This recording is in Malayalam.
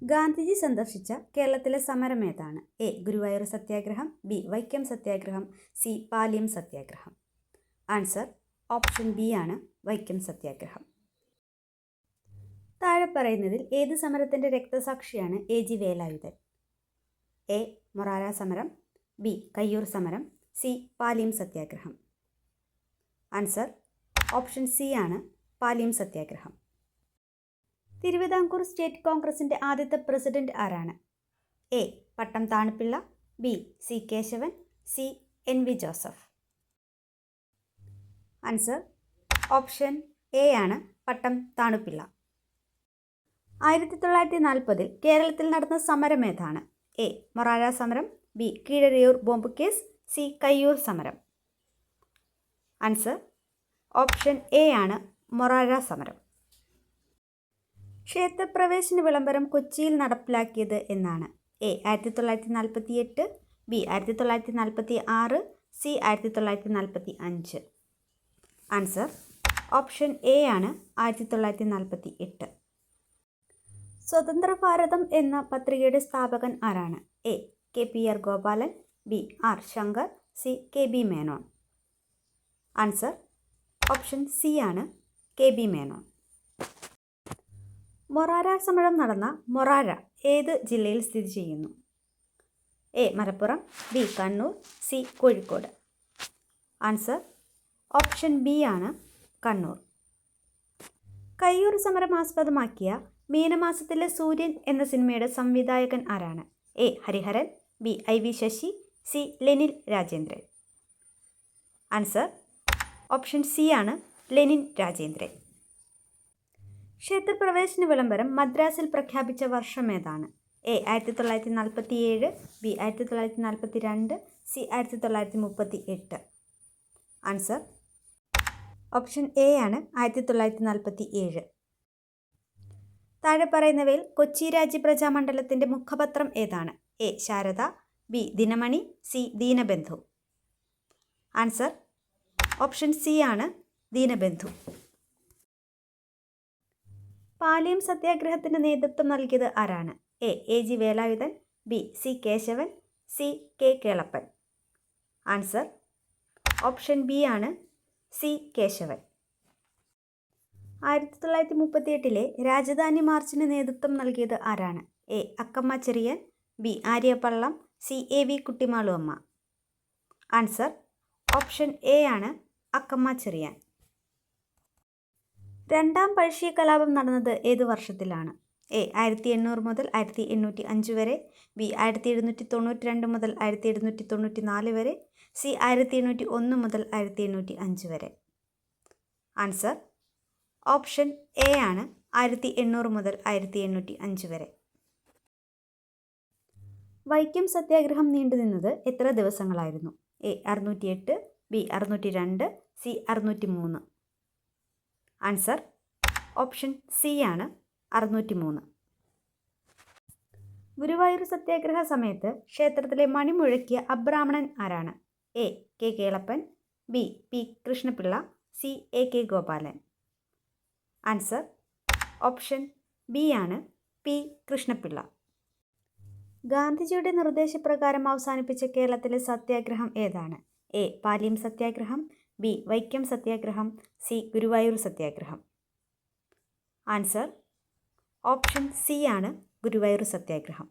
ഗാന്ധിജി സന്ദർശിച്ച കേരളത്തിലെ സമരം ഏതാണ്? എ. ഗുരുവായൂർ സത്യാഗ്രഹം, ബി. വൈക്കം സത്യാഗ്രഹം, സി. പാലിയം സത്യാഗ്രഹം. ആൻസർ ഓപ്ഷൻ ബി ആണ് വൈക്കം സത്യാഗ്രഹം. താഴെ പറയുന്നതിൽ ഏത് സമരത്തിൻ്റെ രക്തസാക്ഷിയാണ് എ.ജി. വേലായുധൻ? എ. മൊറാര സമരം, ബി. കയ്യൂർ സമരം, സി. പാലിയം സത്യാഗ്രഹം. ആൻസർ ഓപ്ഷൻ സി ആണ് പാലിയം സത്യാഗ്രഹം. തിരുവിതാംകൂർ സ്റ്റേറ്റ് കോൺഗ്രസിൻ്റെ ആദ്യത്തെ പ്രസിഡന്റ് ആരാണ്? A. Pattom Thanupillai, B. C. Kesavan, C. N V. Joseph. Answer option A ആണ് പട്ടം താണിപ്പിള്ള. 1940 കേരളത്തിൽ നടന്ന സമരം ഏതാണ്? എ. മൊറാര സമരം, B. Keezhariyur bomb case, C. Kayyur സമരം. ആൻസർ ഓപ്ഷൻ എ ആണ് മൊറാര സമരം. ക്ഷേത്രപ്രവേശന വിളംബരം കൊച്ചിയിൽ നടപ്പിലാക്കിയത് എന്നാണ്? A. 1948, B. 1946, C. 1945. Answer option A ആണ് 1948. സ്വതന്ത്ര ഭാരതം എന്ന പത്രികയുടെ സ്ഥാപകൻ ആരാണ്? A. K P R. Gopalan, B. R. Shankar, C. K B. Menon. Answer option C ആണ് കെ.ബി. മേനോൻ. മൊറാര സമരം നടന്ന മൊറാര ഏത് ജില്ലയിൽ സ്ഥിതി ചെയ്യുന്നു? A. Malappuram, B. Kannur, C. Kozhikode. Answer option B ആണ് കണ്ണൂർ. കയ്യൂർ സമരം ആസ്പദമാക്കിയ മീനമാസത്തിലെ സൂര്യൻ എന്ന സിനിമയുടെ സംവിധായകൻ ആരാണ്? A. Hariharan, B. I V. Sasi, C. Lenin Rajendran. Answer option C ആണ് ലെനിൻ രാജേന്ദ്രൻ. ക്ഷേത്രപ്രവേശന വിളംബരം മദ്രാസിൽ പ്രഖ്യാപിച്ച വർഷം ഏതാണ്? A. 1947, B. 1942, C. 1938. Answer option A ആണ് 1947. താഴെ പറയുന്നവയിൽ കൊച്ചി രാജ്യപ്രജാ മണ്ഡലത്തിൻ്റെ മുഖപത്രം ഏതാണ്? A. Sharada, B. Dinamani, C. Deenabandhu. Answer option C ആണ് ദീനബന്ധു. പാലിയം സത്യാഗ്രഹത്തിന് നേതൃത്വം നൽകിയത് ആരാണ്? A. A G. Velayudhan, B. C. Kesavan, C. K. Kelappan. Answer option B ആണ് സി. കേശവൻ. 1938 രാജധാനി മാർച്ചിന് നേതൃത്വം നൽകിയത് ആരാണ്? A. Akkamma Cherian, B. Aryapallam, C. A. V. Kuttimalu Amma. Answer option A ആണ് അക്കമ്മ ചെറിയാൻ. രണ്ടാം പഴശ്ശി കലാപം നടന്നത് ഏത് വർഷത്തിലാണ്? എ. 1800 മുതൽ 1805 വരെ, ബി. 1792 മുതൽ 1794 വരെ, സി. 1801 മുതൽ 1805 വരെ. ആൻസർ ഓപ്ഷൻ എ ആണ് 1800 മുതൽ 1805 വരെ. വൈക്കം സത്യാഗ്രഹം നീണ്ടുനിന്നത് എത്ര ദിവസങ്ങളായിരുന്നു? A. 608, B. 602, C. 603. Answer option C ആണ് 603. ഗുരുവായൂർ സത്യാഗ്രഹ സമയത്ത് ക്ഷേത്രത്തിലെ മണി മുഴക്കിയ അബ്രാഹ്മണൻ ആരാണ്? A. K. Kelappan, B. P. Krishnapillai, C. A. K. Gopalan. Answer option B ആണ് പി. കൃഷ്ണപിള്ള. ഗാന്ധിജിയുടെ നിർദ്ദേശപ്രകാരം അവസാനിപ്പിച്ച കേരളത്തിലെ സത്യാഗ്രഹം ഏതാണ്? എ. പാലിയം സത്യാഗ്രഹം, ബി. വൈക്കം സത്യാഗ്രഹം, സി. ഗുരുവായൂർ സത്യാഗ്രഹം. ആൻസർ ഓപ്ഷൻ സി ആണ് ഗുരുവായൂർ സത്യാഗ്രഹം.